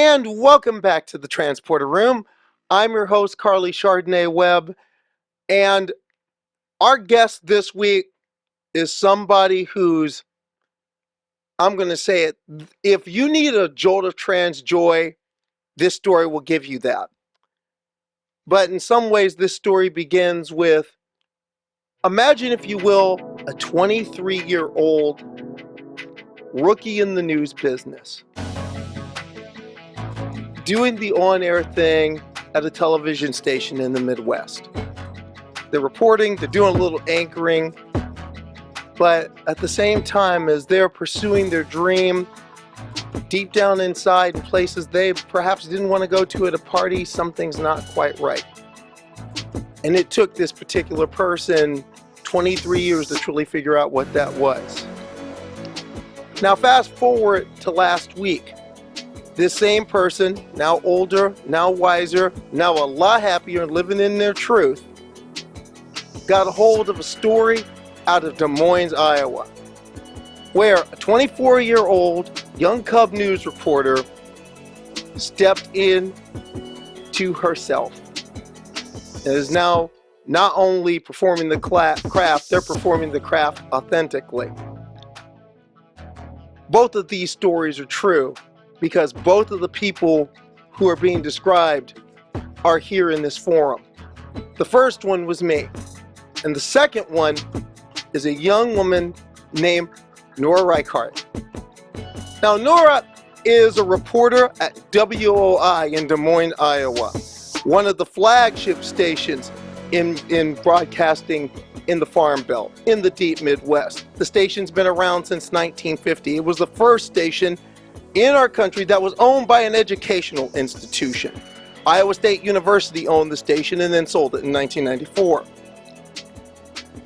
And welcome back to the Transporter Room. I'm your host, Carly Chardonnay Webb, and our guest this week is somebody who's, I'm going to say it, if you need a jolt of trans joy, this story will give you that. But in some ways, this story begins with, imagine, if you will, a 23-year-old rookie in the news business, doing the on-air thing at a television station in the Midwest. They're reporting, they're doing a little anchoring, but at the same time as they're pursuing their dream, deep down inside in places they perhaps didn't want to go to at a party, something's not quite right. And it took this particular person 23 years to truly figure out what that was. Now fast forward to last week. This same person, now older, now wiser, now a lot happier and living in their truth, got a hold of a story out of Des Moines, Iowa, where a 24-year-old young Cub News reporter stepped in to herself and is now not only performing the craft, they're performing the craft authentically. Both of these stories are true, because both of the people who are being described are here in this forum. The first one was me, and the second one is a young woman named Nora Reichardt. Now, Nora is a reporter at WOI in Des Moines, Iowa, one of the flagship stations in broadcasting in the Farm Belt, in the deep Midwest. The station's been around since 1950. It was the first station in our country that was owned by an educational institution. Iowa State University owned the station and then sold it in 1994.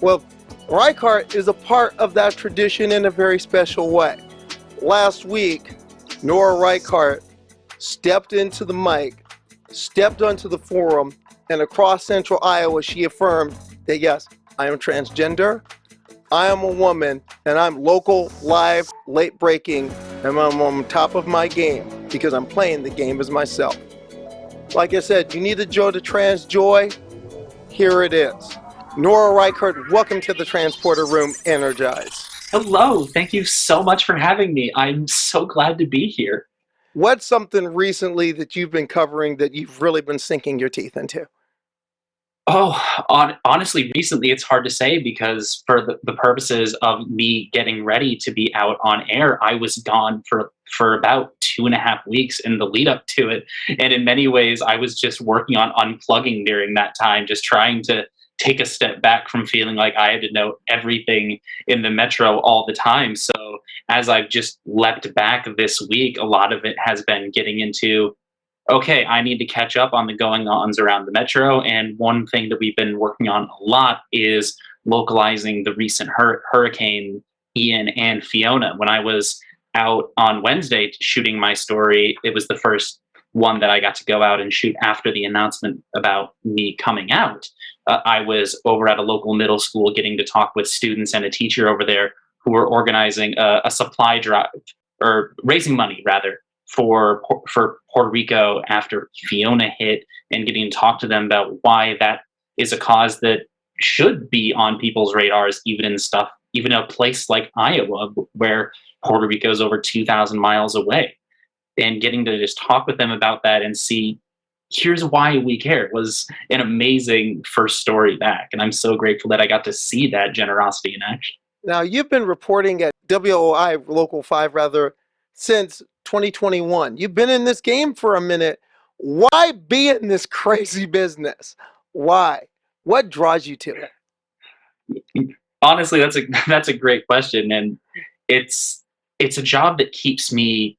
Well, Reichardt is a part of that tradition in a very special way. Last week, Nora Reichardt stepped into the mic, stepped onto the forum, and across central Iowa, she affirmed that yes, I am transgender, I am a woman, and I'm local, live, late breaking, and I'm on top of my game because I'm playing the game as myself. Like I said, you need a jolt of trans joy? Here it is. Nora Reichardt, welcome to the Transporter Room. Energize. Hello, thank you so much for having me. I'm so glad to be here. What's something recently that you've been covering that you've really been sinking your teeth into? Honestly, recently it's hard to say because for the purposes of me getting ready to be out on air, I was gone for about 2.5 weeks in the lead up to it. And in many ways, I was just working on unplugging during that time, just trying to take a step back from feeling like I had to know everything in the metro all the time. So as I've just leapt back this week, a lot of it has been getting into, okay, I need to catch up on the going-ons around the metro. And one thing that we've been working on a lot is localizing the recent Hurricane Ian and Fiona. When I was out on Wednesday shooting my story, it was the first one that I got to go out and shoot after the announcement about me coming out. I was over at a local middle school getting to talk with students and a teacher over there who were organizing a supply drive, or raising money rather, for Puerto Rico after Fiona hit, and getting to talk to them about why that is a cause that should be on people's radars, even a place like Iowa, where Puerto Rico is over 2,000 miles away. And getting to just talk with them about that and see, here's why we care, was an amazing first story back. And I'm so grateful that I got to see that generosity in action. Now, you've been reporting at WOI, Local 5 rather, since 2021. You've been in this game for a minute. Why be in this crazy business? Why? What draws you to it? Honestly, that's a great question. And it's a job that keeps me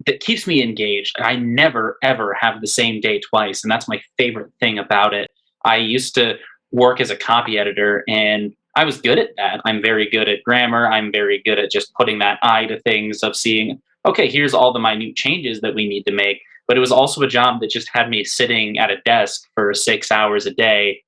engaged. I never ever have the same day twice, and that's my favorite thing about it. I used to work as a copy editor, and I was good at that. I'm very good at grammar. I'm very good at just putting that eye to things, of seeing, okay, here's all the minute changes that we need to make. But it was also a job that just had me sitting at a desk for 6 hours a day,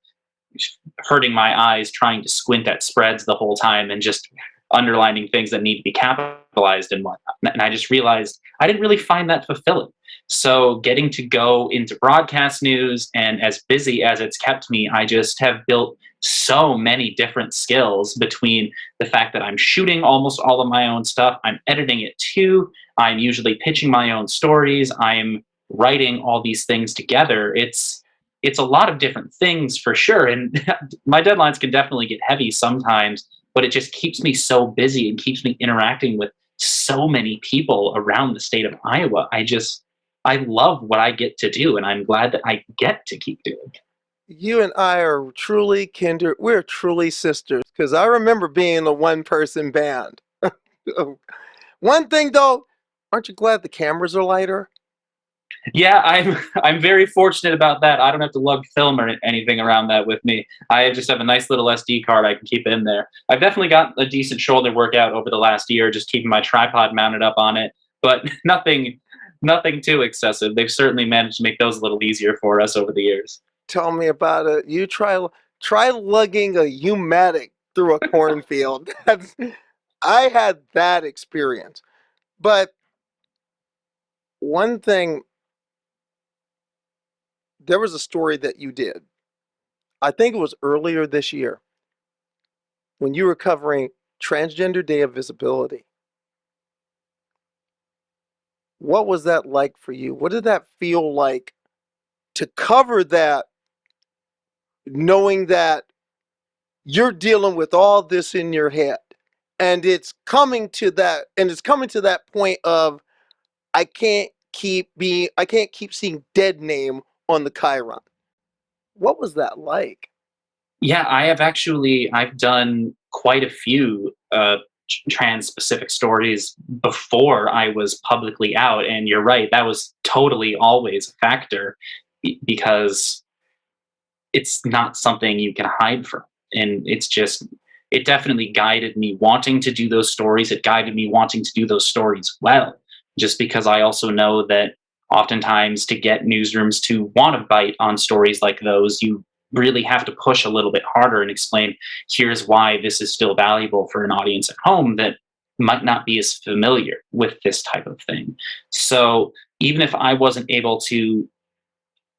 hurting my eyes, trying to squint at spreads the whole time and just underlining things that need to be capitalized idolized and whatnot. And I just realized I didn't really find that fulfilling. So getting to go into broadcast news, and as busy as it's kept me, I just have built so many different skills between the fact that I'm shooting almost all of my own stuff, I'm editing it too, I'm usually pitching my own stories, I'm writing all these things together. It's a lot of different things for sure, and my deadlines can definitely get heavy sometimes, but it just keeps me so busy and keeps me interacting with so many people around the state of Iowa. I love what I get to do, and I'm glad that I get to keep doing it. You and I are truly kindred. We're truly sisters because I remember being in a one-person band. One thing though, aren't you glad the cameras are lighter? Yeah, I'm very fortunate about that. I don't have to lug film or anything around that with me. I just have a nice little SD card I can keep in there. I've definitely got a decent shoulder workout over the last year, just keeping my tripod mounted up on it, but nothing too excessive. They've certainly managed to make those a little easier for us over the years. Tell me about it. You try lugging a U-matic through a cornfield. I had that experience. But one thing, there was a story that you did. I think it was earlier this year when you were covering Transgender Day of Visibility. What was that like for you? What did that feel like to cover that, knowing that you're dealing with all this in your head? And it's coming to that point of I can't keep seeing dead name on the Chiron. What was that like? Yeah, I've done quite a few trans specific stories before I was publicly out, and you're right, that was totally always a factor because it's not something you can hide from, and it definitely guided me wanting to do those stories. It guided me wanting to do those stories well, just because I also know that oftentimes to get newsrooms to want to bite on stories like those, you really have to push a little bit harder and explain, here's why this is still valuable for an audience at home that might not be as familiar with this type of thing. So even if I wasn't able to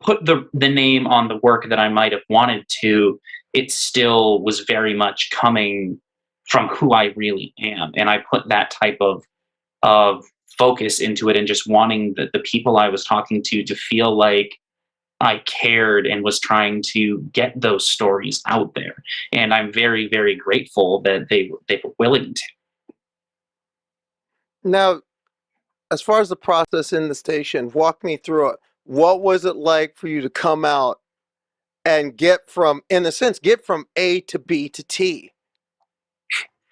put the name on the work that I might have wanted to, it still was very much coming from who I really am. And I put that type of focus into it, and just wanting the people I was talking to feel like I cared and was trying to get those stories out there. And I'm very, very grateful that they were willing to. Now, as far as the process in the station, walk me through it. What was it like for you to come out and in a sense, get from A to B to T,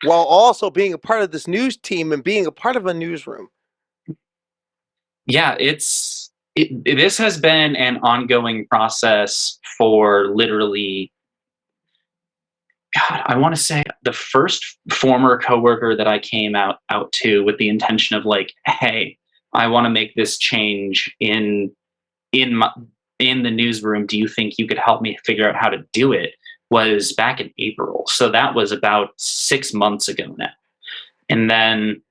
while also being a part of this news team and being a part of a newsroom? Yeah, this has been an ongoing process for literally, God, I want to say the first former coworker that I came out to with the intention of like, hey, I want to make this change in my in the newsroom. Do you think you could help me figure out how to do it? Was back in April. So that was about 6 months ago now. And then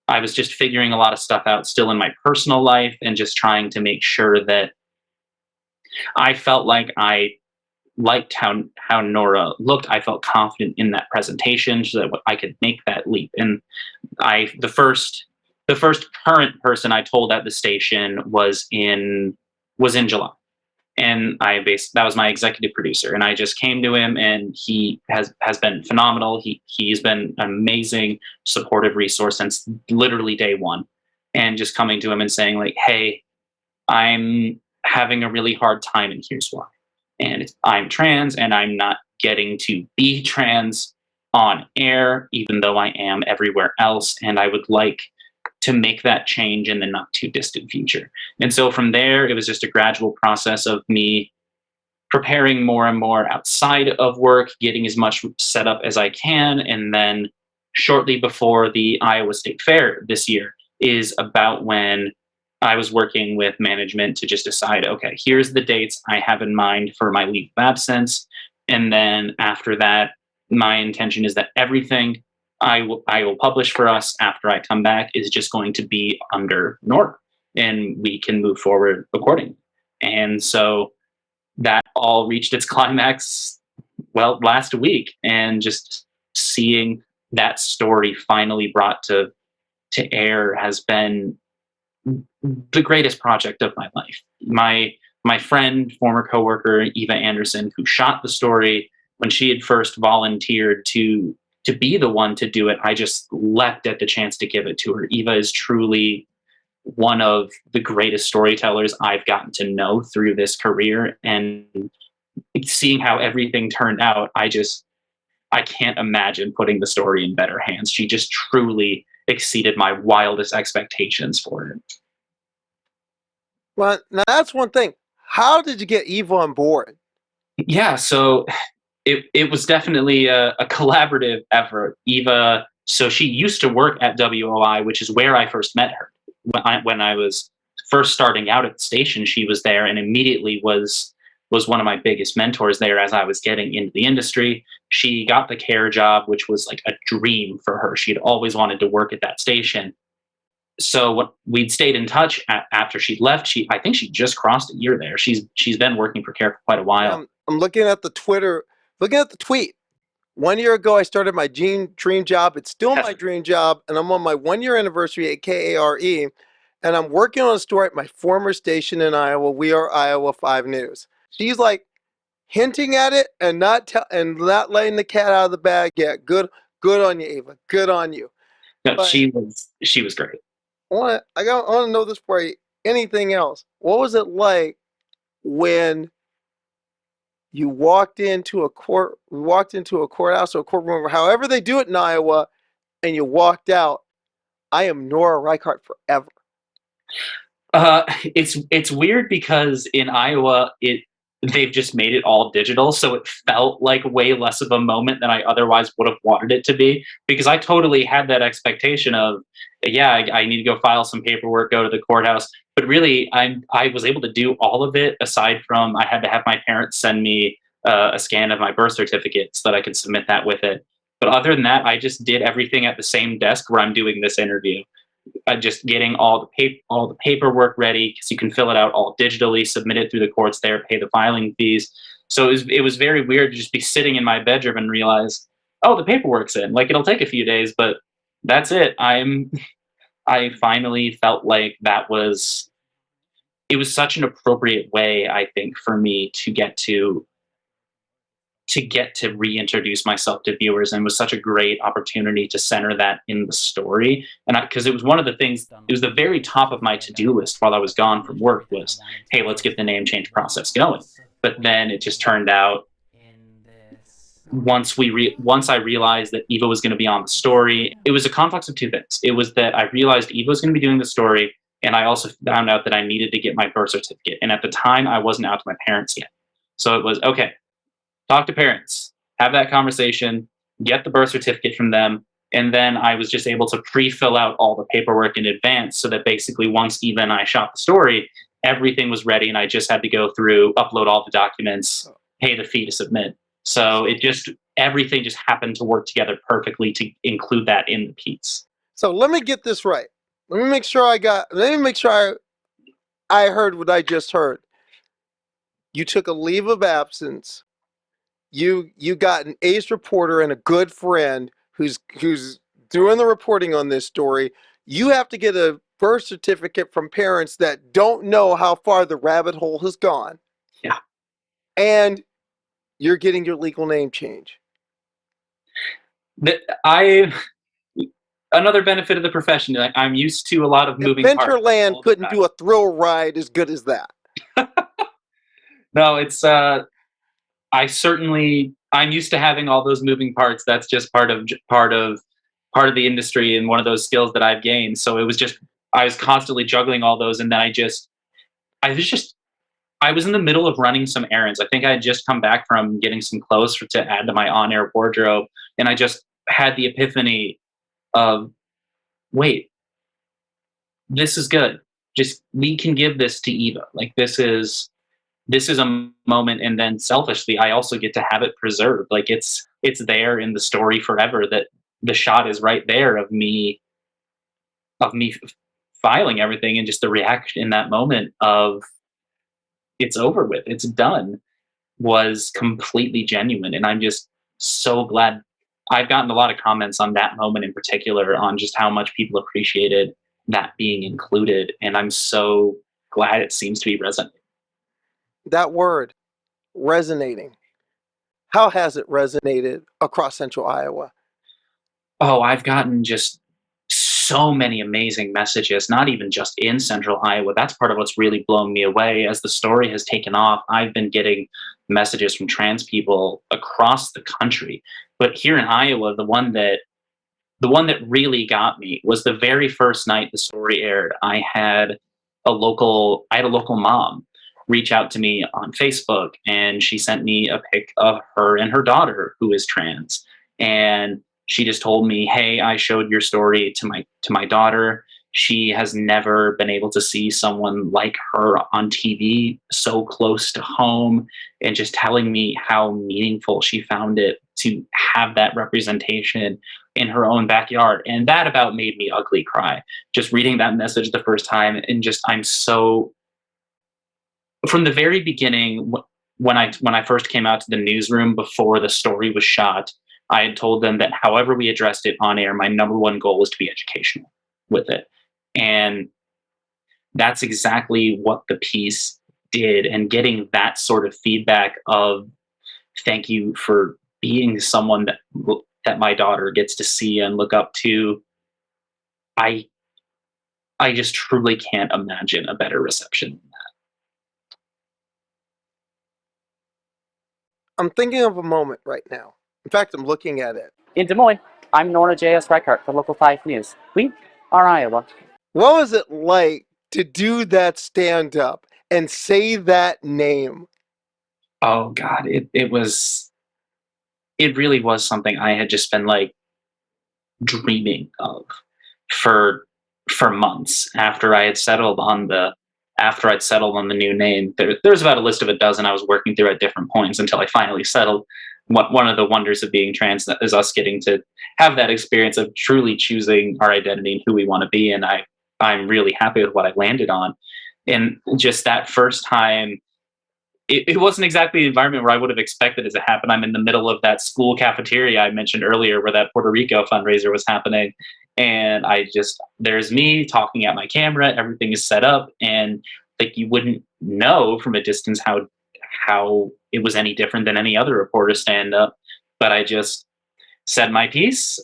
I was just figuring a lot of stuff out still in my personal life, and just trying to make sure that I felt like I liked how Nora looked. I felt confident in that presentation so that I could make that leap. And I the first current person I told at the station was in July. And that was my executive producer, and I just came to him, and he has been phenomenal. He's been an amazing supportive resource since literally day one. And just coming to him and saying like, hey, I'm having a really hard time, and here's why. And I'm trans, and I'm not getting to be trans on air, even though I am everywhere else, and I would like to make that change in the not too distant future. And so from there, it was just a gradual process of me preparing more and more outside of work, getting as much set up as I can. And then shortly before the Iowa State Fair this year is about when I was working with management to just decide, okay, here's the dates I have in mind for my leave of absence. And then after that, my intention is that everything I will publish for us after I come back is just going to be under Nora, and we can move forward accordingly. And so that all reached its climax, well, last week, and just seeing that story finally brought to air has been the greatest project of my life. My friend, former coworker Eva Anderson, who shot the story, when she had first volunteered to be the one to do it, I just leapt at the chance to give it to her. Eva is truly one of the greatest storytellers I've gotten to know through this career, and seeing how everything turned out, I can't imagine putting the story in better hands. She just truly exceeded my wildest expectations for it. Well, now that's one thing. How did you get Eva on board? Yeah, so it was definitely a collaborative effort. Eva, so she used to work at WOI, which is where I first met her. When I was first starting out at the station, she was there and immediately was one of my biggest mentors there as I was getting into the industry. She got the care job, which was like a dream for her. She had always wanted to work at that station. So we'd stayed in touch after she left. I think she just crossed a year there. She's been working for care for quite a while. I'm looking at the Twitter, looking at the tweet. 1 year ago, I started my dream job. It's still my dream job, and I'm on my 1 year anniversary at KARE, and I'm working on a story at my former station in Iowa. We are Iowa 5 News. She's like hinting at it and not letting the cat out of the bag yet. Good on you, Eva. Good on you. No, but she was great. I want to know this for you. Anything else? What was it like when you walked into a courthouse or a courtroom, or however they do it in Iowa, and you walked out? I am Nora Reichardt forever. It's weird because in Iowa they've just made it all digital, so it felt like way less of a moment than I otherwise would have wanted it to be, because I totally had that expectation of, yeah, I need to go file some paperwork, go to the courthouse, but really I was able to do all of it aside from I had to have my parents send me a scan of my birth certificate so that I could submit that with it. But other than that, I just did everything at the same desk where I'm doing this interview. Just getting all the paperwork ready, because you can fill it out all digitally, submit it through the courts there, pay the filing fees. So it was very weird to just be sitting in my bedroom and realize, oh, the paperwork's in. Like, it'll take a few days, but that's it. I finally felt like it was such an appropriate way, I think, for me to get to reintroduce myself to viewers, and was such a great opportunity to center that in the story. And because it was one of the things, it was the very top of my to-do list while I was gone from work was, hey, let's get the name change process going. But then it just turned out, once I realized that Eva was going to be on the story, it was a confluence of two things. It was that I realized Eva was going to be doing the story, and I also found out that I needed to get my birth certificate. And at the time, I wasn't out to my parents yet. So it was, okay, talk to parents, have that conversation, get the birth certificate from them, and then I was just able to pre-fill out all the paperwork in advance, so that basically once Eva and I shot the story, everything was ready, and I just had to go through, upload all the documents, pay the fee to submit. So everything just happened to work together perfectly to include that in the piece. So let me get this right. Let me make sure I heard what I just heard. You took a leave of absence. You got an ace reporter and a good friend who's doing the reporting on this story. You have to get a birth certificate from parents that don't know how far the rabbit hole has gone. Yeah. And you're getting your legal name change. Another benefit of the profession, I'm used to a lot of moving parts. Adventureland couldn't do a thrill ride as good as that. No, it's I'm used to having all those moving parts. That's just part of the industry, and one of those skills that I've gained. So it was just, I was constantly juggling all those, and then I was in the middle of running some errands. I think I had just come back from getting some clothes to add to my on-air wardrobe, and I just had the epiphany of, wait, this is good. Just, we can give this to Eva. Like, this is a moment, and then selfishly, I also get to have it preserved. Like, it's there in the story forever, that the shot is right there of me filing everything, and just the reaction in that moment of it's over with, it's done, was completely genuine. And I'm just so glad. I've gotten a lot of comments on that moment in particular on just how much people appreciated that being included. And I'm so glad it seems to be resonating. That word, resonating. How has it resonated across Central Iowa? Oh, I've gotten just so many amazing messages, not even just in Central Iowa. That's part of what's really blown me away. As the story has taken off, I've been getting messages from trans people across the country. But here in Iowa, the one that really got me was the very first night the story aired. I had a local mom reach out to me on Facebook, and she sent me a pic of her and her daughter who is trans. And she just told me, "Hey, I showed your story to my daughter. She has never been able to see someone like her on TV so close to home," and just telling me how meaningful she found it to have that representation in her own backyard. And that about made me ugly cry. Just reading that message the first time, and just I'm so, from the very beginning, when I first came out to the newsroom before the story was shot, I had told them that however we addressed it on air, my number one goal was to be educational with it. And that's exactly what the piece did. And getting that sort of feedback of thank you for being someone that my daughter gets to see and look up to, I I just truly can't imagine a better reception. I'm thinking of a moment right now. In fact, I'm looking at it. In Des Moines, I'm Nora J.S. Reichardt for Local 5 News. We are Iowa. What was it like to do that stand up and say that name? Oh God, it really was something I had just been like dreaming of for months after I'd settled on the new name. There was about a list of a dozen I was working through at different points until I finally settled. One of the wonders of being trans is us getting to have that experience of truly choosing our identity and who we want to be. And I'm really happy with what I landed on. And just that first time, it wasn't exactly the environment where I would have expected it to happen. I'm in the middle of that school cafeteria I mentioned earlier where that Puerto Rico fundraiser was happening. And there's me talking at my camera, everything is set up, and like you wouldn't know from a distance how it was any different than any other reporter stand up. But I just said my piece.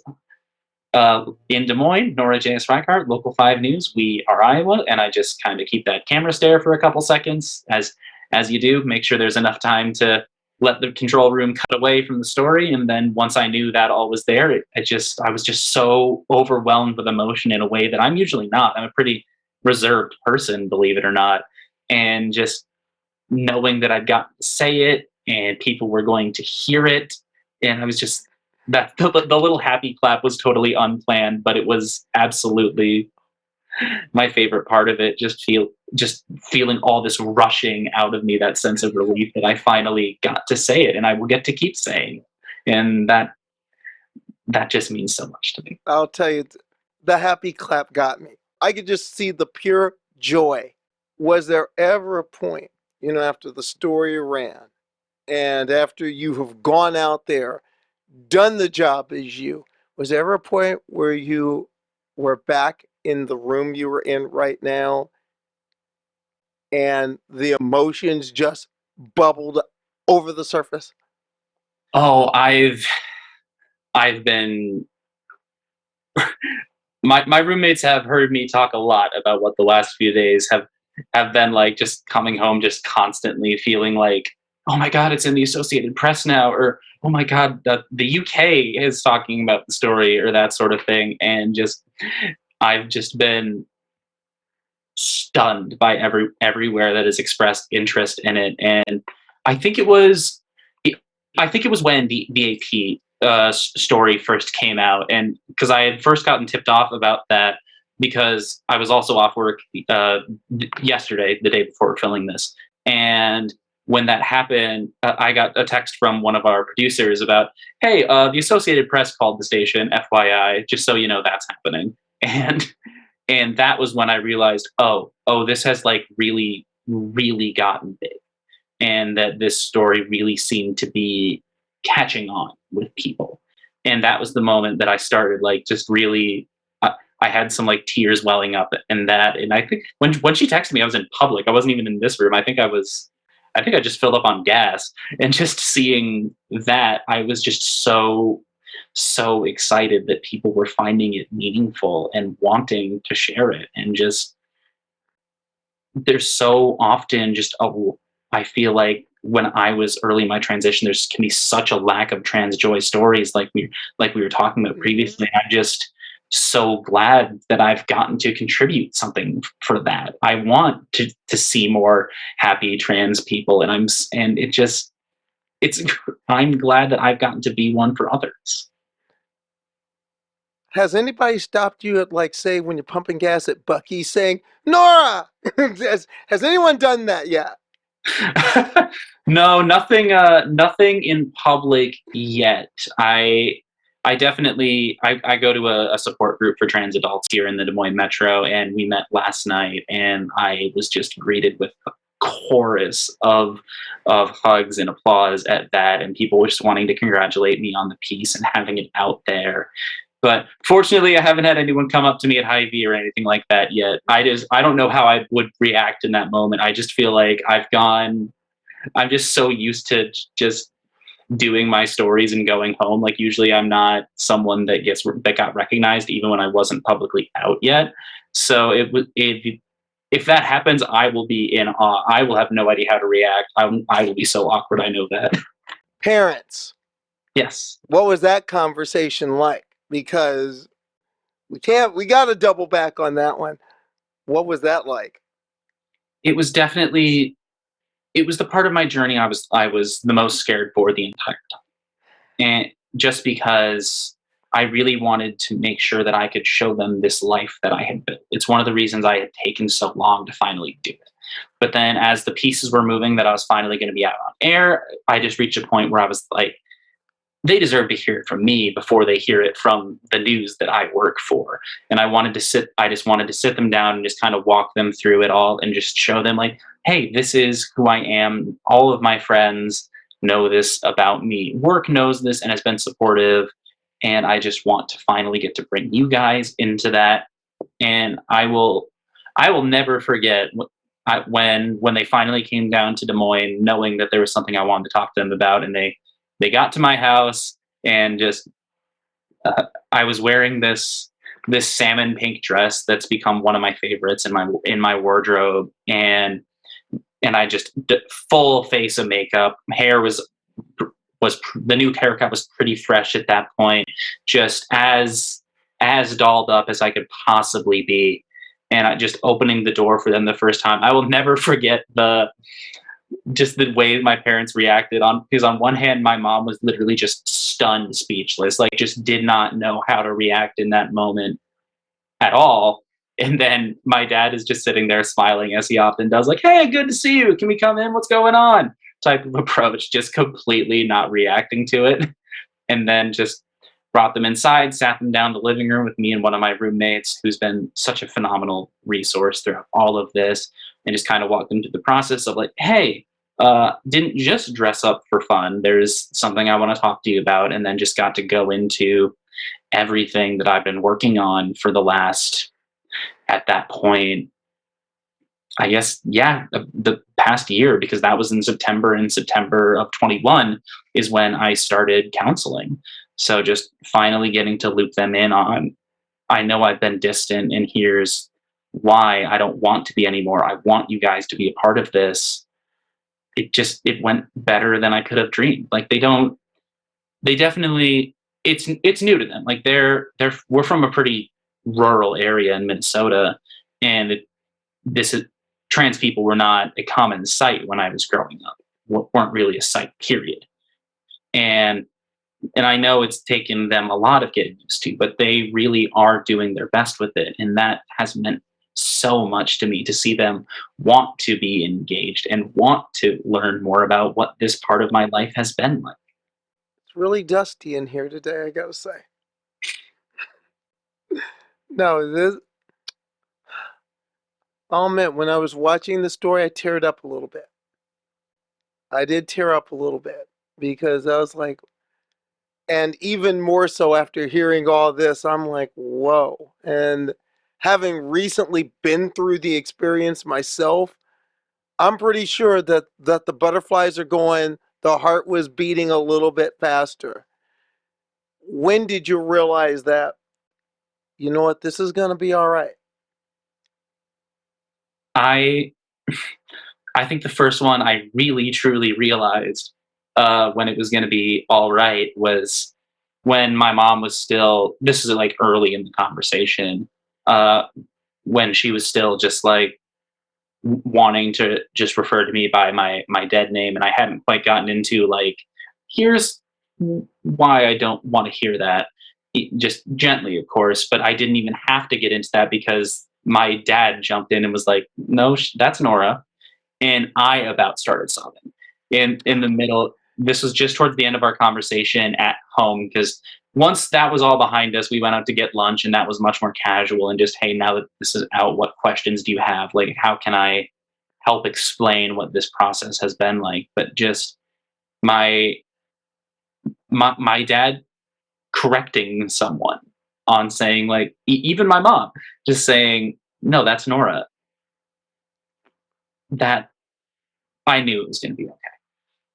In Des Moines, Nora J.S. Reichardt, Local 5 News, we are Iowa, and I just kind of keep that camera stare for a couple seconds, as you do, make sure there's enough time to let the control room cut away from the story. And then once I knew that all was there, I was just so overwhelmed with emotion in a way that I'm usually not. I'm a pretty reserved person, believe it or not. And just knowing that I'd got to say it and people were going to hear it. And I was just, that the little happy clap was totally unplanned, but it was absolutely my favorite part of it. Just feeling all this rushing out of me, that sense of relief that I finally got to say it and I will get to keep saying. And that just means so much to me. I'll tell you, the happy clap got me. I could just see the pure joy. Was there ever a point, after the story ran and after you have gone out there, done the job as you, was there ever a point where you were back in the room you were in right now and the emotions just bubbled over the surface? Oh, I've been my roommates have heard me talk a lot about what the last few days have been like, just coming home just constantly feeling like, oh my God, it's in the Associated Press now, or oh my God, the UK is talking about the story, or that sort of thing. And I've just been stunned by everywhere that has expressed interest in it. And I think it was when the AP story first came out, and because I had first gotten tipped off about that because I was also off work yesterday, the day before filming this, and when that happened, I got a text from one of our producers about, hey, the Associated Press called the station, FYI, just so you know that's happening. And and that was when I realized, oh, this has like really, really gotten big, and that this story really seemed to be catching on with people. And that was the moment that I started like just really. I had some like tears welling up, and that, and I think when she texted me, I was in public. I wasn't even in this room. I think I just filled up on gas, and just seeing that, I was just so excited that people were finding it meaningful and wanting to share it, and just there's so often just I feel like when I was early in my transition, there's can be such a lack of trans joy stories like we were talking about previously. I'm just so glad that I've gotten to contribute something for that. I want to see more happy trans people, and and it just it's I'm glad that I've gotten to be one for others. Has anybody stopped you at, like, say, when you're pumping gas at Buc-ee's saying, Nora? Has anyone done that yet? No, nothing in public yet. I definitely I go to a support group for trans adults here in the Des Moines Metro, and we met last night, and I was just greeted with a chorus of hugs and applause at that, and people were just wanting to congratulate me on the piece and having it out there. But fortunately, I haven't had anyone come up to me at Hy-Vee or anything like that yet. I don't know how I would react in that moment. I just feel like I'm just so used to just doing my stories and going home. Like usually I'm not someone that got recognized even when I wasn't publicly out yet. So if that happens, I will be in awe. I will have no idea how to react. I will be so awkward. I know that. Parents, Yes. what was that conversation like? Because we got to double back on that one. What was that like? It was definitely it was the part of my journey I was the most scared for the entire time. And just because I really wanted to make sure that I could show them this life that I had built. It's one of the reasons I had taken so long to finally do it. But then as the pieces were moving that I was finally going to be out on air, I just reached a point where I was like, they deserve to hear it from me before they hear it from the news that I work for. And I just wanted to sit them down and just kind of walk them through it all and just show them like, hey, this is who I am. All of my friends know this about me. Work knows this and has been supportive. And I just want to finally get to bring you guys into that. And I will never forget when they finally came down to Des Moines, knowing that there was something I wanted to talk to them about, and they got to my house, and just I was wearing this salmon pink dress that's become one of my favorites in my wardrobe, and I just full face of makeup. Hair was the new haircut was pretty fresh at that point, just as dolled up as I could possibly be. And I just opening the door for them the first time. I will never forget the way my parents reacted because on one hand my mom was literally just stunned, speechless, like just did not know how to react in that moment at all. And then my dad is just sitting there smiling as he often does, like, hey, good to see you, can we come in, what's going on, type of approach, just completely not reacting to it. And then just brought them inside, sat them down in the living room with me and one of my roommates, who's been such a phenomenal resource throughout all of this, and just kind of walked them through the process of like, hey, didn't just dress up for fun. There's something I want to talk to you about. And then just got to go into everything that I've been working on for the last, at that point, I guess, yeah, the past year, because that was in September. In September of 21 is when I started counseling. So just finally getting to loop them in on, I know I've been distant, and here's why I don't want to be anymore. I want you guys to be a part of this. It went better than I could have dreamed. Like they definitely, it's new to them. Like we're from a pretty rural area in Minnesota, and this is trans people were not a common sight when I was growing up. Weren't really a sight, period. And I know it's taken them a lot of getting used to, but they really are doing their best with it, and that has meant so much to me to see them want to be engaged and want to learn more about what this part of my life has been like. It's really dusty in here today, I gotta say. No, this, I'll admit, when I was watching the story, I teared up a little bit. I did tear up a little bit because I was like, and even more so after hearing all this, I'm like, whoa. And having recently been through the experience myself, I'm pretty sure that the butterflies are going, the heart was beating a little bit faster. When did you realize that, you know what, this is going to be all right? I I think the first one I really truly realized when it was going to be all right was when my mom was still. This is like early in the conversation, uh, when she was still just like wanting to just refer to me by my dead name, and I hadn't quite gotten into like, here's why I don't want to hear that, just gently, of course. But I didn't even have to get into that because my dad jumped in and was like, "No, that's Nora," and I about started sobbing in the middle. This was just towards the end of our conversation at home because once that was all behind us, we went out to get lunch, and that was much more casual and just, hey, now that this is out, what questions do you have? Like, how can I help explain what this process has been like? But just my my dad correcting someone on saying like, even my mom just saying, no, that's Nora. That I knew it was going to be okay.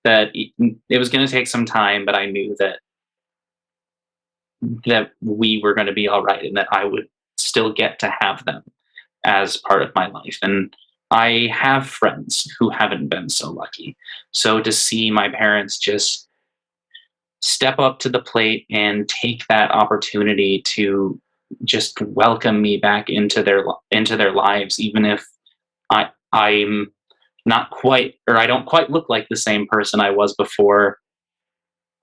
That it was going to take some time, but I knew that we were going to be all right and that I would still get to have them as part of my life. And I have friends who haven't been so lucky. So to see my parents just step up to the plate and take that opportunity to just welcome me back into their lives, even if I'm not quite, or I don't quite look like the same person I was before.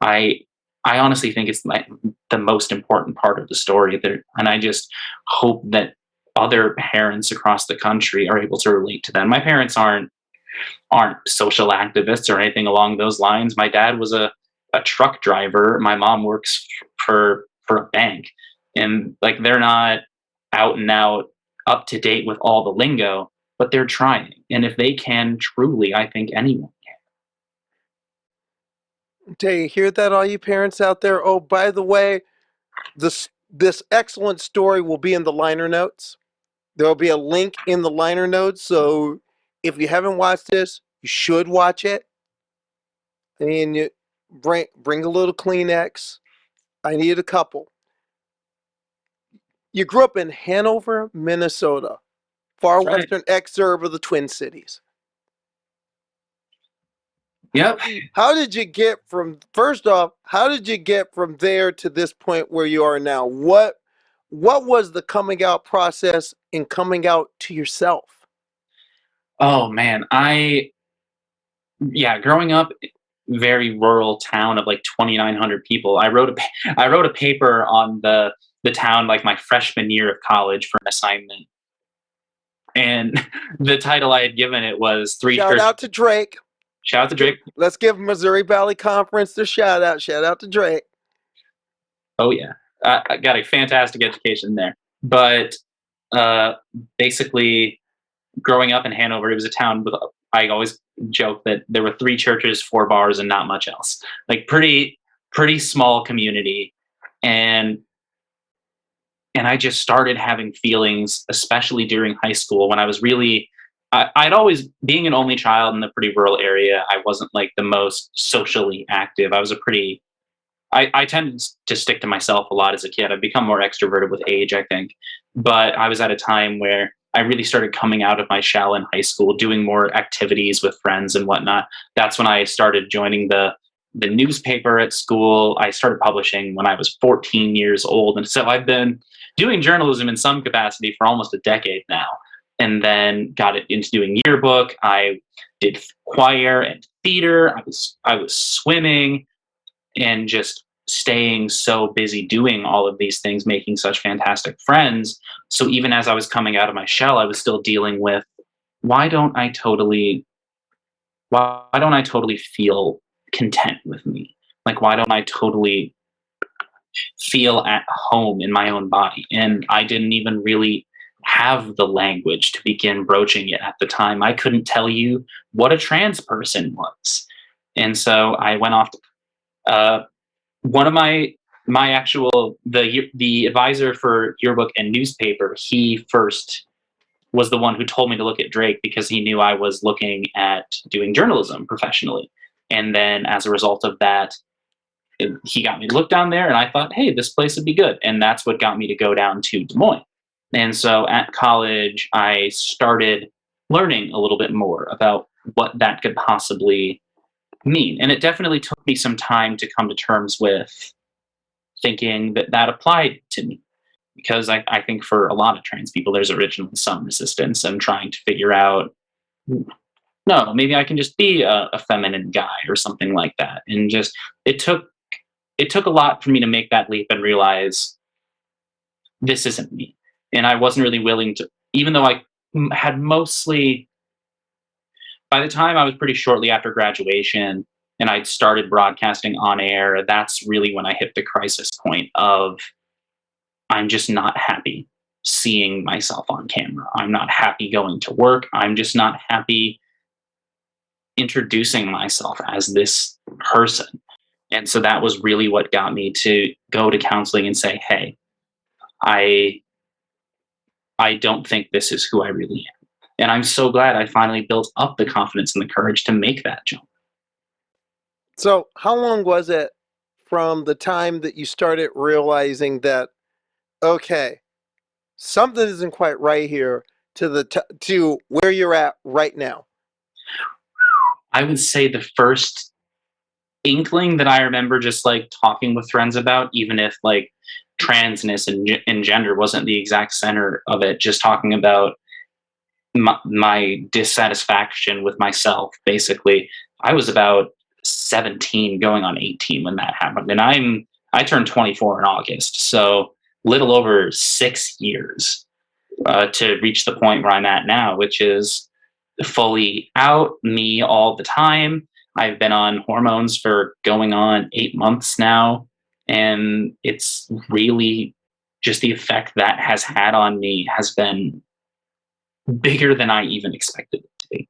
I I honestly think it's like the most important part of the story there, and I just hope that other parents across the country are able to relate to that. My parents aren't social activists or anything along those lines. My dad was a truck driver. My mom works for a bank, and like they're not out and out up to date with all the lingo, but they're trying. And if they can truly, I think anyone. Do you hear that, all you parents out there? Oh, by the way, this excellent story will be in the liner notes. There will be a link in the liner notes, so if you haven't watched this, you should watch it. I mean, you bring a little Kleenex. I need a couple. You grew up in Hanover, Minnesota, far That's right. western exurb of the Twin Cities. Yep. How did you get from, first off, how did you get from there to this point where you are now? What was the coming out process in coming out to yourself? Oh man, yeah, growing up very rural town of like 2,900 people. I wrote a paper on the town like my freshman year of college for an assignment, and the title I had given it was three Shout church. out to Drake. Shout out to Drake. Let's give Missouri Valley Conference their shout out. Shout out to Drake. Oh yeah, I got a fantastic education there. But uh, basically, growing up in Hanover, it was a town with. I always joke that there were three churches, four bars, and not much else. Like pretty small community, and I just started having feelings, especially during high school when I was really. I'd always being an only child in a pretty rural area. I wasn't like the most socially active. I was a pretty I tend to stick to myself a lot as a kid. I've become more extroverted with age, I think. But I was at a time where I really started coming out of my shell in high school, doing more activities with friends and whatnot. That's when I started joining the newspaper at school. I started publishing when I was 14 years old. And so I've been doing journalism in some capacity for almost a decade now. And then got it into doing yearbook. I did choir and theater. I was swimming and just staying so busy doing all of these things, making such fantastic friends. So even as I was coming out of my shell, I was still dealing with, why don't I totally feel content with me? Like, why don't I totally feel at home in my own body? And I didn't even really have the language to begin broaching it at the time. I couldn't tell you what a trans person was. And so I went off to, one of my actual the advisor for yearbook and newspaper, he first was the one who told me to look at Drake because he knew I was looking at doing journalism professionally. And then as a result of that, he got me to look down there, and I thought, hey, this place would be good. And that's what got me to go down to Des Moines. And so at college, I started learning a little bit more about what that could possibly mean. And it definitely took me some time to come to terms with thinking that that applied to me. Because I think for a lot of trans people, there's originally some resistance and trying to figure out, no, maybe I can just be a feminine guy or something like that. And just it took a lot for me to make that leap and realize this isn't me. And I wasn't really willing to, even though I had mostly, by the time I was pretty shortly after graduation and I'd started broadcasting on air, that's really when I hit the crisis point of, I'm just not happy seeing myself on camera. I'm not happy going to work. I'm just not happy introducing myself as this person. And so that was really what got me to go to counseling and say, hey, I don't think this is who I really am. And I'm so glad I finally built up the confidence and the courage to make that jump. So how long was it from the time that you started realizing that, okay, something isn't quite right here, to to where you're at right now? I would say the first inkling that I remember just like talking with friends about, even if like transness and gender wasn't the exact center of it, just talking about my dissatisfaction with myself. Basically, I was about 17 going on 18 when that happened. And I turned 24 in August. So little over 6 years to reach the point where I'm at now, which is fully out, me all the time. I've been on hormones for going on 8 months now. And it's really just the effect that has had on me has been bigger than I even expected it to be.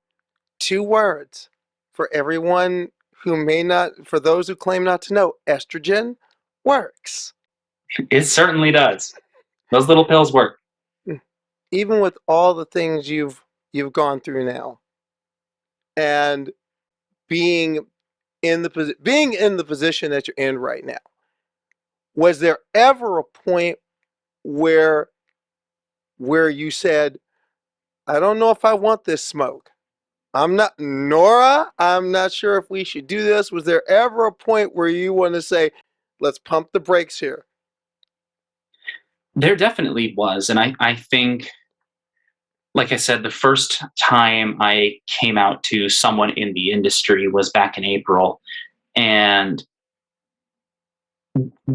2 words for everyone who may not, for those who claim not to know: estrogen works. It certainly does. Those little pills work. Even with all the things you've gone through now, and being in the position that you're in right now, was there ever a point where you said, I don't know if I want this smoke? I'm not Nora. I'm not sure if we should do this. Was there ever a point where you want to say, let's pump the brakes here? There definitely was. And I think, like I said, the first time I came out to someone in the industry was back in April. And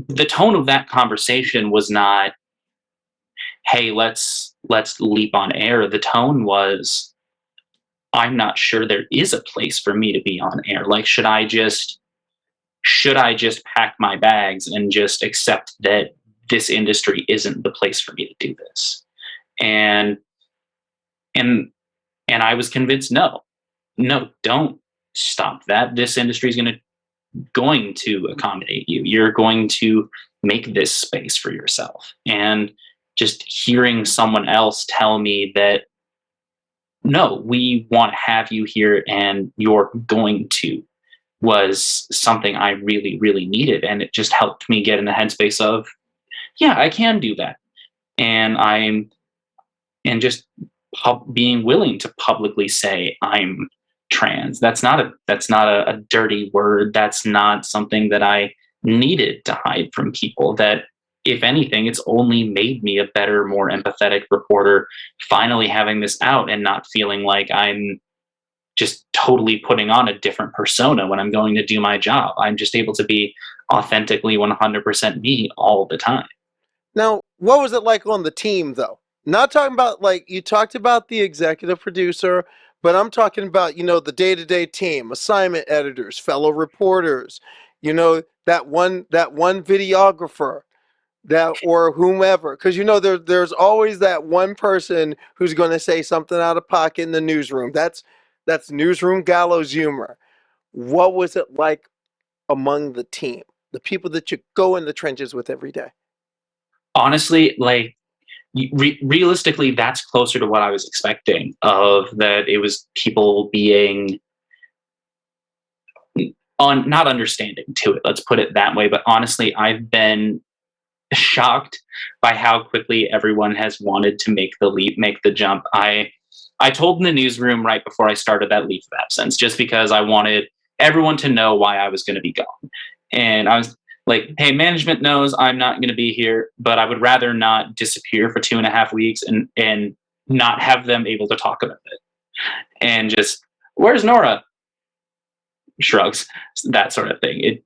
the tone of that conversation was not, hey, let's leap on air. The tone was, I'm not sure there is a place for me to be on air. Like, should I just pack my bags and just accept that this industry isn't the place for me to do this? And I was convinced, no, don't stop that. This industry is going to accommodate you. You're going to make this space for yourself. And just hearing someone else tell me that, no, we want to have you here and you're going to, was something I really, really needed. And it just helped me get in the headspace of, yeah, I can do that. And just being willing to publicly say I'm trans. That's not a dirty word. That's not something that I needed to hide from people. That, if anything, it's only made me a better, more empathetic reporter, finally having this out and not feeling like I'm just totally putting on a different persona when I'm going to do my job. I'm just able to be authentically 100% me all the time. Now, what was it like on the team, though? Not talking about, like, you talked about the executive producer, but I'm talking about, the day-to-day team, assignment editors, fellow reporters, that one videographer, that or whomever, because there's always that one person who's going to say something out of pocket in the newsroom. That's newsroom gallows humor. What was it like among the team, the people that you go in the trenches with every day? Honestly, like realistically, that's closer to what I was expecting. Of that, it was people being on not understanding to it. Let's put it that way. But honestly, I've been shocked by how quickly everyone has wanted to make the leap, make the jump. I told in the newsroom right before I started that leave of absence, just because I wanted everyone to know why I was going to be gone. And I was like, hey, management knows I'm not going to be here, but I would rather not disappear for 2.5 weeks and not have them able to talk about it. And just, where's Nora? Shrugs, that sort of thing.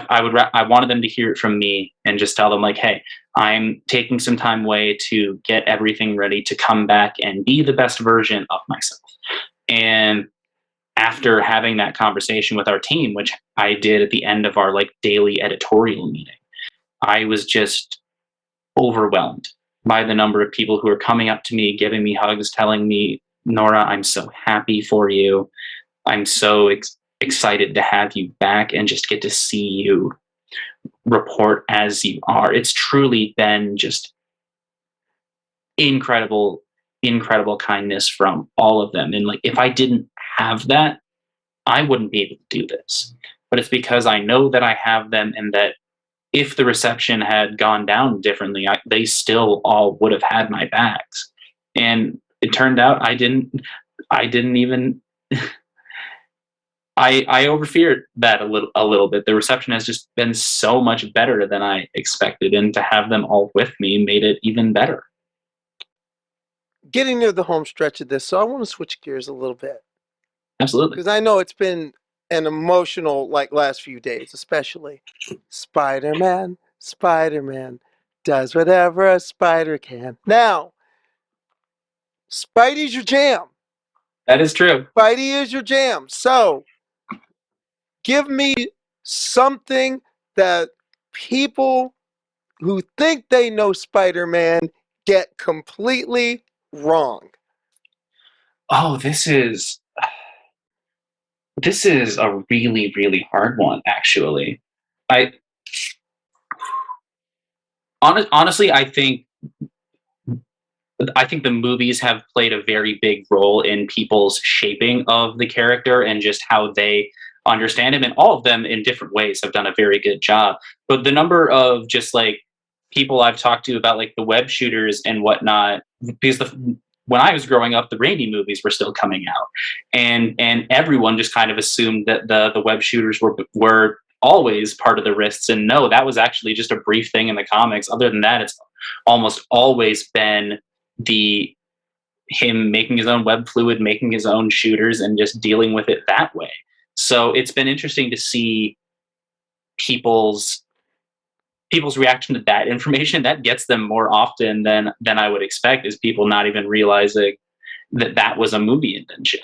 I wanted them to hear it from me and just tell them like, hey, I'm taking some time away to get everything ready to come back and be the best version of myself. And after having that conversation with our team, which I did at the end of our like daily editorial meeting, I was just overwhelmed by the number of people who are coming up to me, giving me hugs, telling me, Nora, I'm so happy for you. I'm so excited to have you back and just get to see you report as you are. It's truly been just incredible, incredible kindness from all of them. And like, if I didn't have that, I wouldn't be able to do this. But it's because I know that I have them, and that if the reception had gone down differently, they still all would have had my backs. And it turned out I didn't even I overfeared that a little bit. The reception has just been so much better than I expected, and to have them all with me made it even better. Getting near the home stretch of this, so I want to switch gears a little bit, Absolutely. because I know it's been an emotional, like, last few days, especially. Spider-Man, Spider-Man does whatever a spider can. Now, Spidey's your jam. That is true. Spidey is your jam. So, give me something that people who think they know Spider-Man get completely wrong. Oh, this is a really, really hard one, actually. I honestly, I think the movies have played a very big role in people's shaping of the character and just how they understand him, and all of them in different ways have done a very good job. But the number of just like people I've talked to about like the web shooters and whatnot, because when I was growing up, the Raimi movies were still coming out, and everyone just kind of assumed that the web shooters were always part of the risks, and no, that was actually just a brief thing in the comics. Other than that, it's almost always been the him making his own web fluid, making his own shooters, and just dealing with it that way. So it's been interesting to see people's reaction to that information. That gets them more often than I would expect, is people not even realizing that that was a movie invention.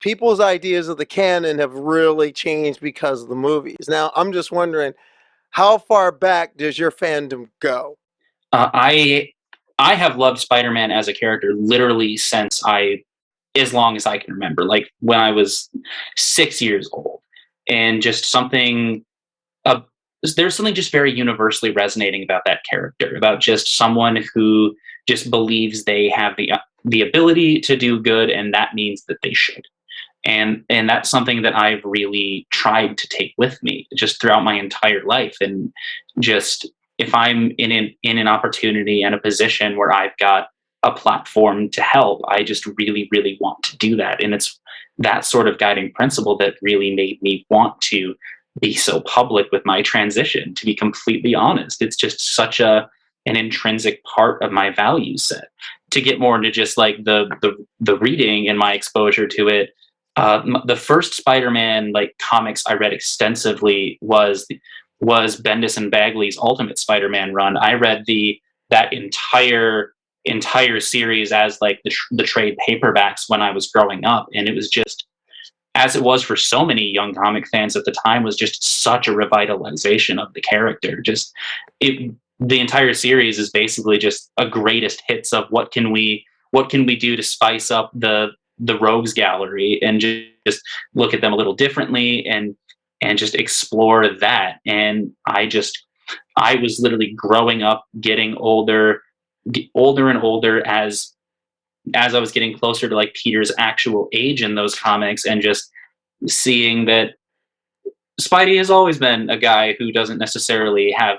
People's ideas of the canon have really changed because of the movies. Now, I'm just wondering, how far back does your fandom go? I have loved Spider-Man as a character literally since as long as I can remember, like when I was 6 years old, and just there's something just very universally resonating about that character, about just someone who just believes they have the ability to do good, and that means that they should. And that's something that I've really tried to take with me just throughout my entire life. And just if I'm in an opportunity and a position where I've got a platform to help, I just really, really want to do that. And it's that sort of guiding principle that really made me want to be so public with my transition, to be completely honest. It's just such an intrinsic part of my value set. To get more into just like the reading and my exposure to it, The first Spider-Man like comics I read extensively was Bendis and Bagley's Ultimate Spider-Man run. I read that entire series as like the trade paperbacks when I was growing up, and it was just, as it was for so many young comic fans at the time, was just such a revitalization of the character. Just the entire series is basically just a greatest hits of what can we do to spice up the rogues gallery and just look at them a little differently and just explore that. And I was literally growing up, getting older and older as I was getting closer to like Peter's actual age in those comics, and just seeing that Spidey has always been a guy who doesn't necessarily have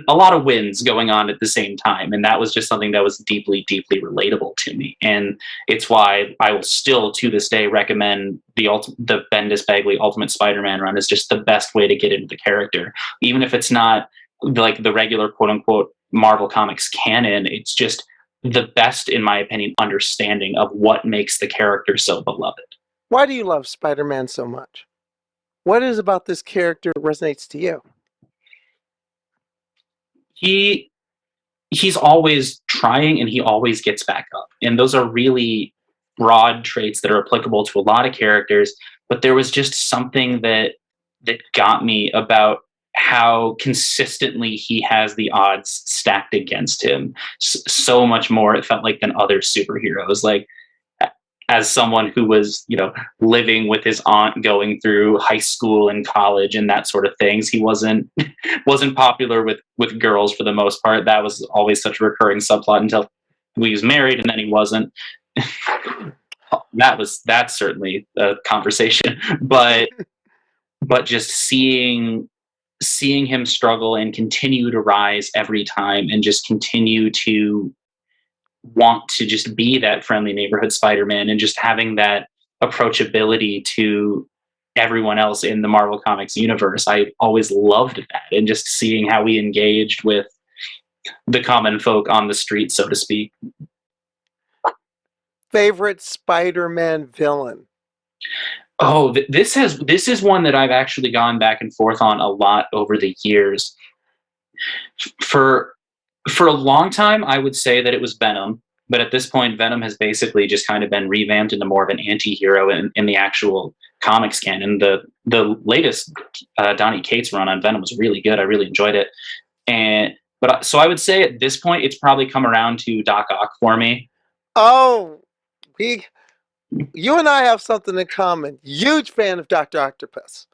a lot of wins going on at the same time, and that was just something that was deeply, deeply relatable to me. And it's why I will still, to this day, recommend the Bendis Bagley Ultimate Spider-Man run is just the best way to get into the character, even if it's not like the regular quote unquote Marvel Comics canon. It's just the best, in my opinion, understanding of what makes the character so beloved. Why do you love Spider-Man so much? What is about this character resonates to you? He's always trying, and he always gets back up. And those are really broad traits that are applicable to a lot of characters. But there was just something that got me about how consistently he has the odds stacked against him. So much more, it felt like, than other superheroes. Like, as someone who was, living with his aunt, going through high school and college and that sort of things, he wasn't popular with girls for the most part. That was always such a recurring subplot until he was married, and then he wasn't. That's certainly a conversation, but just seeing him struggle and continue to rise every time, and just continue to want to just be that friendly neighborhood Spider-Man, and just having that approachability to everyone else in the Marvel Comics universe. I always loved that, and just seeing how he engaged with the common folk on the street, so to speak. Favorite Spider-Man villain? Oh, this is one that I've actually gone back and forth on a lot over the years. For a long time, I would say that it was Venom, but at this point, Venom has basically just kind of been revamped into more of an anti-hero in the actual comics canon. The latest Donny Cates run on Venom was really good. I really enjoyed it. So I would say at this point, it's probably come around to Doc Ock for me. Oh, you and I have something in common. Huge fan of Dr. Octopus.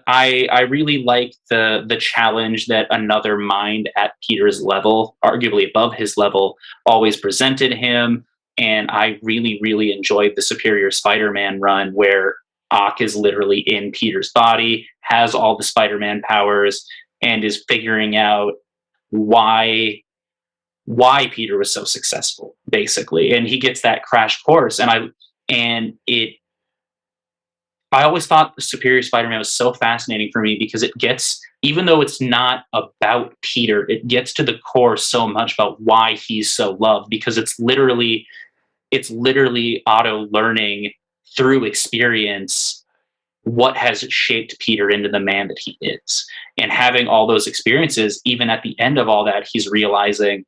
I really like the challenge that another mind at Peter's level, arguably above his level, always presented him. And I really, really enjoyed the Superior Spider-Man run, where Ock is literally in Peter's body, has all the Spider-Man powers, and is figuring out why Peter was so successful, basically. And he gets that crash course, I always thought the Superior Spider-Man was so fascinating for me, because it gets, even though it's not about Peter, it gets to the core so much about why he's so loved, because it's literally Otto learning through experience what has shaped Peter into the man that he is. And having all those experiences, even at the end of all that, he's realizing,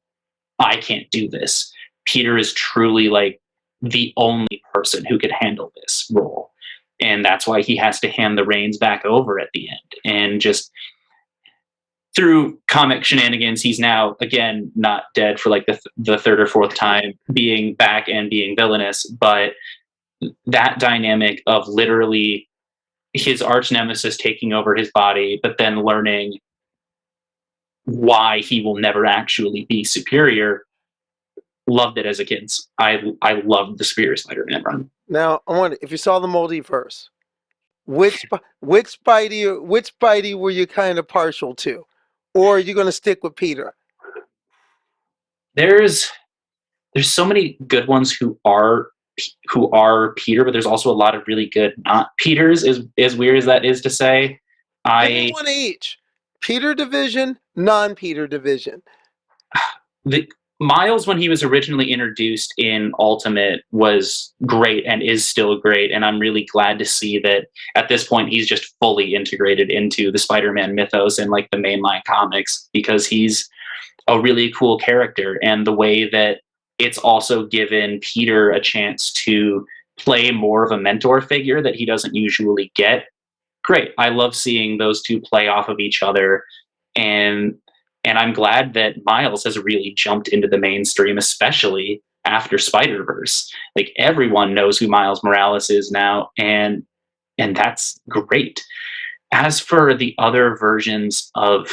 I can't do this. Peter is truly like the only person who could handle this role. And that's why he has to hand the reins back over at the end. And just through comic shenanigans, he's now, again, not dead for like the third or fourth time, being back and being villainous. But that dynamic of literally his arch nemesis taking over his body, but then learning why he will never actually be superior. Loved it as a kid. I loved the Superior Spider-Man run. Now, I wonder if you saw the multiverse, which Spidey were you kind of partial to, or are you going to stick with Peter? There's so many good ones who are Peter, but there's also a lot of really good not Peters. As weird as that is to say, Give me one each. Peter division, non-Peter division. Miles, when he was originally introduced in Ultimate, was great and is still great. And I'm really glad to see that at this point he's just fully integrated into the Spider-Man mythos and like the mainline comics, because he's a really cool character. And the way that it's also given Peter a chance to play more of a mentor figure that he doesn't usually get. Great. I love seeing those two play off of each other. And I'm glad that Miles has really jumped into the mainstream, especially after Spider-Verse. Like everyone knows who Miles Morales is now, and that's great. As for the other versions of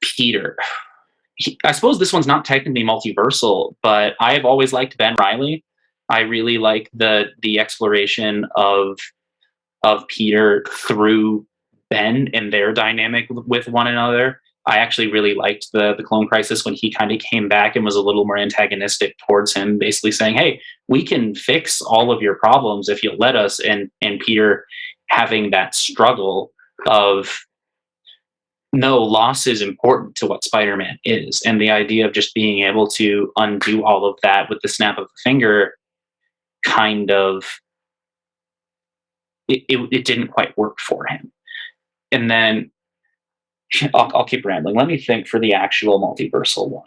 Peter, I suppose this one's not technically multiversal, but I have always liked Ben Reilly. I really like the exploration of Peter through Ben and their dynamic with one another. I actually really liked the Clone Crisis when he kind of came back and was a little more antagonistic towards him, basically saying, "Hey, we can fix all of your problems if you'll let us." And Peter having that struggle of, no, loss is important to what Spider-Man is, and the idea of just being able to undo all of that with the snap of a finger, kind of, it didn't quite work for him. And then I'll keep rambling. Let me think for the actual multiversal one.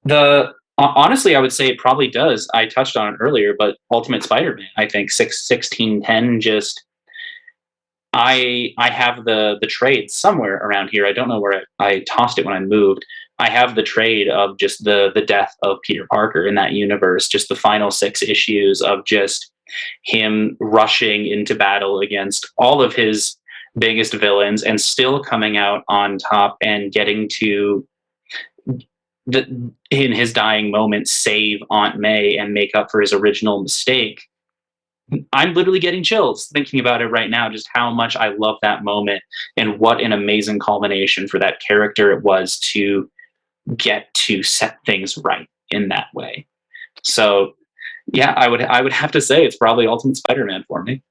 The Honestly, I would say it probably does. I touched on it earlier, but Ultimate Spider-Man, I think 1610, just I have the trade somewhere around here. I don't know where I tossed it when I moved. I have the trade of just the death of Peter Parker in that universe, just the final 6 issues of just him rushing into battle against all of his biggest villains and still coming out on top and getting to the in his dying moment save Aunt May and make up for his original mistake. I'm literally getting chills thinking about it right now, just how much I love that moment and what an amazing culmination for that character it was to get to set things right in that way. So yeah, I would have to say it's probably Ultimate Spider-Man for me.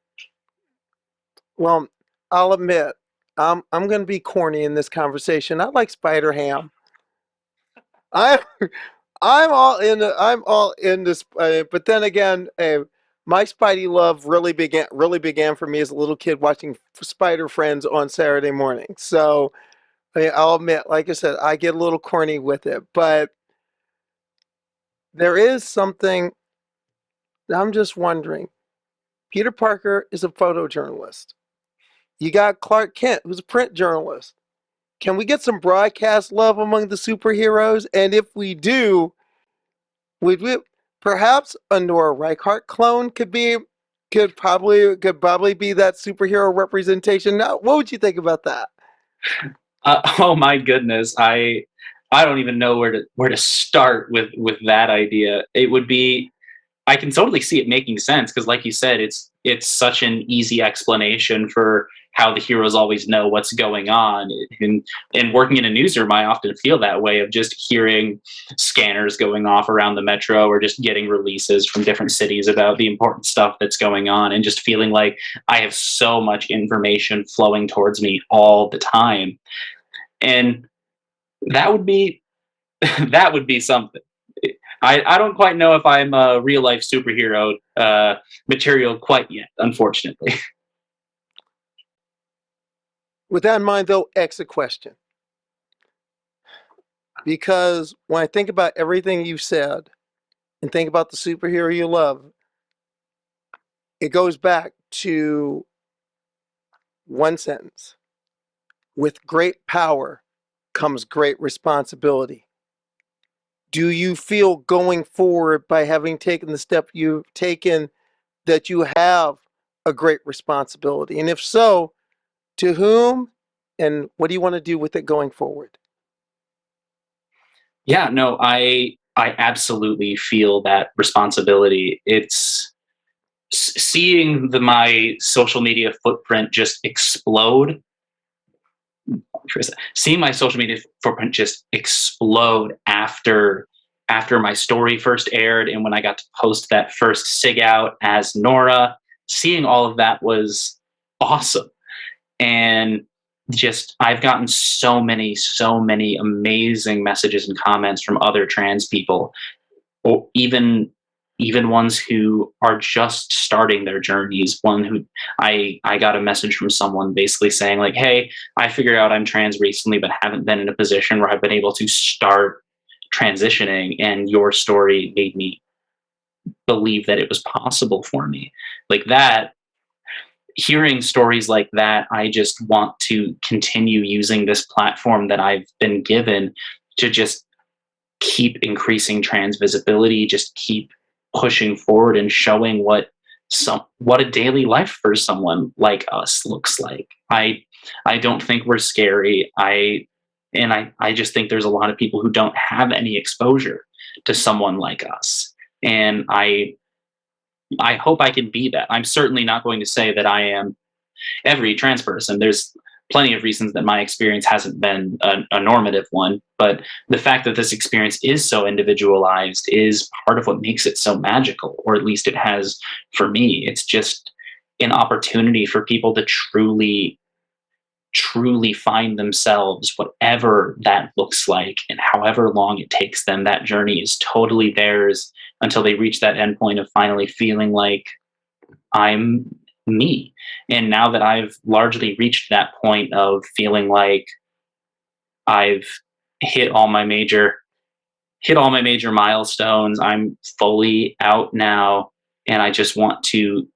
Well, I'll admit, I'm going to be corny in this conversation. I like Spider Ham. I I'm all in this, but then again, my Spidey love really began for me as a little kid watching Spider Friends on Saturday morning. So I'll admit, like I said, I get a little corny with it, but there is something that I'm just wondering. Peter Parker is a photojournalist. You got Clark Kent, who's a print journalist. Can we get some broadcast love among the superheroes? And if we do, would we perhaps a Nora Reichardt clone could probably be that superhero representation? Now, what would you think about that? Oh my goodness, I don't even know where to start with that idea. It would be, I can totally see it making sense because, like you said, it's such an easy explanation for how the heroes always know what's going on. And working in a newsroom, I often feel that way of just hearing scanners going off around the metro or just getting releases from different cities about the important stuff that's going on, and just feeling like I have so much information flowing towards me all the time. And that would be that would be something. I don't quite know if I'm a real life superhero material quite yet, unfortunately. With that in mind, though, exit question. Because when I think about everything you said and think about the superhero you love, it goes back to one sentence. With great power comes great responsibility. Do you feel going forward by having taken the step you've taken that you have a great responsibility? And if so, to whom and what do you want to do with it going forward? Yeah, no, I absolutely feel that responsibility. It's seeing my social media footprint just explode. Seeing my social media footprint just explode after my story first aired and when I got to post that first sig out as Nora. Seeing all of that was awesome. And just I've gotten so many amazing messages and comments from other trans people, or even ones who are just starting their journeys. One who I got a message from someone basically saying like, "Hey, I figured out I'm trans recently, but haven't been in a position where I've been able to start transitioning, and your story made me believe that it was possible for me." Like that, hearing stories like that, I just want to continue using this platform that I've been given to just keep increasing trans visibility, just keep pushing forward and showing what a daily life for someone like us looks like. I don't think we're scary. I just think there's a lot of people who don't have any exposure to someone like us. And I hope I can be that. I'm certainly not going to say that I am every trans person. There's plenty of reasons that my experience hasn't been a normative one, but the fact that this experience is so individualized is part of what makes it so magical, or at least it has for me. It's just an opportunity for people to truly find themselves, whatever that looks like, and however long it takes them. That journey is totally theirs until they reach that endpoint of finally feeling like I'm me. And now that I've largely reached that point of feeling like I've hit all my major milestones, I'm fully out now, and I just want to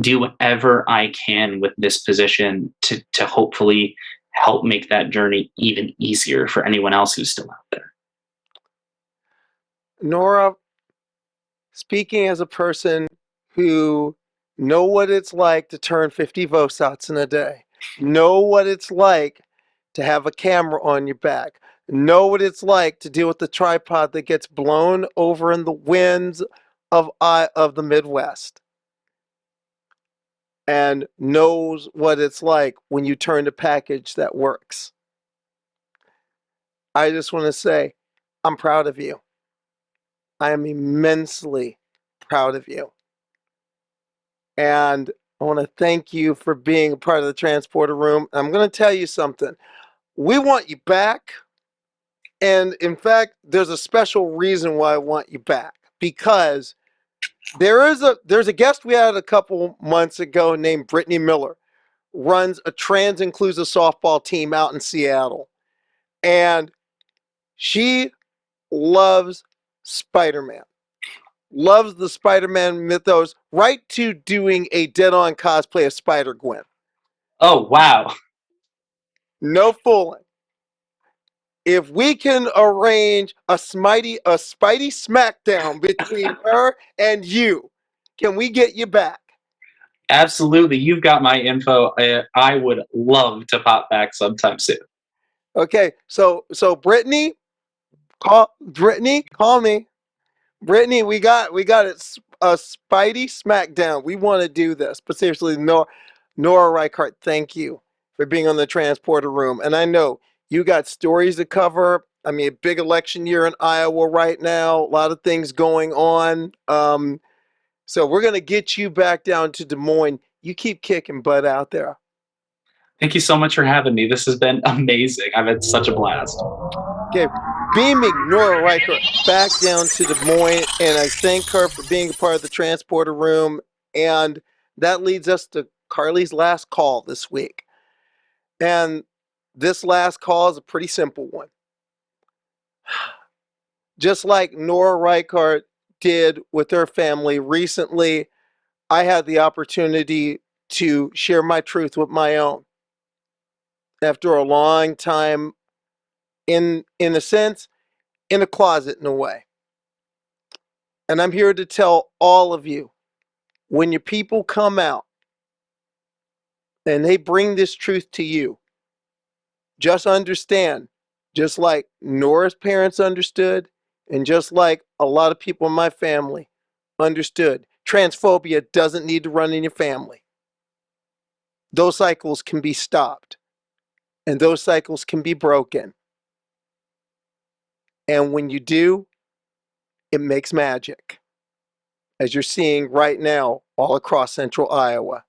do whatever I can with this position to hopefully help make that journey even easier for anyone else who's still out there. Nora, speaking as a person who know what it's like to turn 50 VOSATs in a day, know what it's like to have a camera on your back, know what it's like to deal with the tripod that gets blown over in the winds of the Midwest, and knows what it's like when you turn a package that works. I just want to say, I'm proud of you. I am immensely proud of you. And I want to thank you for being a part of the transporter room. I'm going to tell you something. We want you back. And in fact, there's a special reason why I want you back, because there's a guest we had a couple months ago named Brittany Miller, runs a trans inclusive softball team out in Seattle. And she loves Spider-Man. Loves the Spider-Man mythos, right to doing a dead-on cosplay of Spider-Gwen. Oh wow. No fooling. If we can arrange a Spidey smackdown between her and you, can we get you back? Absolutely. You've got my info. I would love to pop back sometime soon. Okay, so Brittany, call me. Brittany, we got it. A Spidey smackdown. We want to do this. But seriously, Nora Reichardt, thank you for being on the transporter room. And I know you got stories to cover. I mean, a big election year in Iowa right now. A lot of things going on. So we're gonna get you back down to Des Moines. You keep kicking butt out there. Thank you so much for having me. This has been amazing. I've had such a blast. Okay, beaming Nora Reichardt back down to Des Moines, and I thank her for being a part of the transporter room. And that leads us to Carly's last call this week. And this last call is a pretty simple one. Just like Nora Reichardt did with her family recently, I had the opportunity to share my truth with my own. After a long time, in a sense, in a closet in a way. And I'm here to tell all of you, when your people come out and they bring this truth to you, just understand, just like Nora's parents understood, and just like a lot of people in my family understood, transphobia doesn't need to run in your family. Those cycles can be stopped, and those cycles can be broken. And when you do, it makes magic, as you're seeing right now all across central Iowa.